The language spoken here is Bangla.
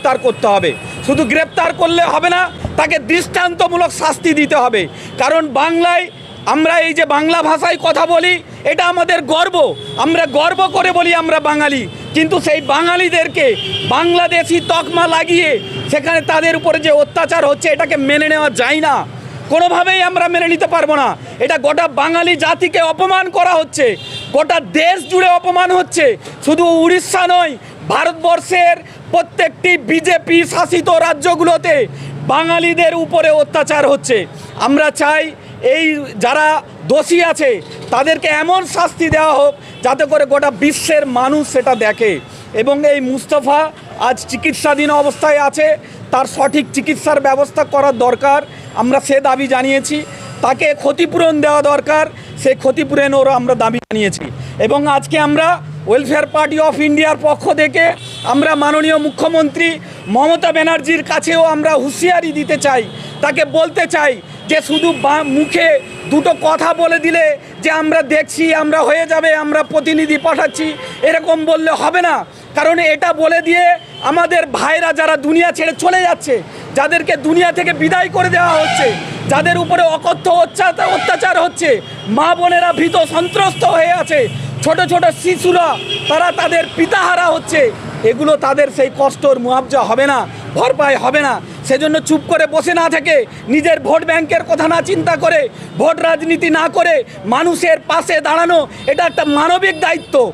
গ্রেপ্তার করতে হবে। শুধু গ্রেপ্তার করলে হবে না, তাকে দৃষ্টান্তমূলক শাস্তি দিতে হবে। কারণ বাংলায় আমরা এই যে বাংলা ভাষায় কথা বলি, এটা আমাদের গর্ব, আমরা গর্ব করে বলি আমরা বাঙালি। কিন্তু সেই বাঙালিদেরকে বাংলাদেশি তকমা লাগিয়ে সেখানে তাদের উপরে যে অত্যাচার হচ্ছে, এটাকে মেনে নেওয়া যায় না, কোনোভাবেই আমরা মেনে নিতে পারবো না। এটা গোটা বাঙালি জাতিকে অপমান করা হচ্ছে, গোটা দেশ জুড়ে অপমান হচ্ছে। শুধু উড়িষ্যা নয়, ভারতবর্ষের প্রত্যেকটি বিজেপি শাসিত রাজ্যগুলোতে বাঙালিদের উপরে অত্যাচার হচ্ছে। আমরা চাই এই যারা দোষী আছে তাদেরকে এমন শাস্তি দেওয়া হোক যাতে করে গোটা বিশ্বের মানুষ সেটা দেখে। এবং এই মুস্তফা আজ চিকিৎসাধীন অবস্থায় আছে, তার সঠিক চিকিৎসার ব্যবস্থা করার দরকার, আমরা সে দাবি জানিয়েছি। তাকে ক্ষতিপূরণ দেওয়া দরকার, সেই ক্ষতিপূরণেরও আমরা দাবি জানিয়েছি। এবং আজকে আমরা ওয়েলফেয়ার পার্টি অফ ইন্ডিয়ার পক্ষ থেকে আমরা মাননীয় মুখ্যমন্ত্রী মমতা ব্যানার্জির কাছেও আমরা হুঁশিয়ারি দিতে চাই, তাকে বলতে চাই যে শুধু মুখে দুটো কথা বলে দিলে যে আমরা দেখছি, আমরা হয়ে যাবে, আমরা প্রতিনিধি পাঠাচ্ছি, এরকম বললে হবে না। কারণ এটা বলে দিয়ে আমাদের ভাইরা যারা দুনিয়া ছেড়ে চলে যাচ্ছে, যাদেরকে দুনিয়া থেকে বিদায় করে দেওয়া হচ্ছে, যাদের উপরে অকথ্য অত্যাচার হচ্ছে, মা বোনেরা ভীত সন্ত্রস্ত হয়ে আছে, ছোট ছোট শিশুরা তারা তাদের পিতাহারা হচ্ছে, এগুলো তাদের সেই কষ্টর মুআবজা হবে না, ভরপাই হবে না। সেজন্য চুপ করে বসে না থেকে, নিজের ভোট ব্যাংকের কথা না চিন্তা করে, ভোট রাজনীতি না করে মানুষের পাশে দাঁড়ানো এটা একটা মানবিক দায়িত্ব।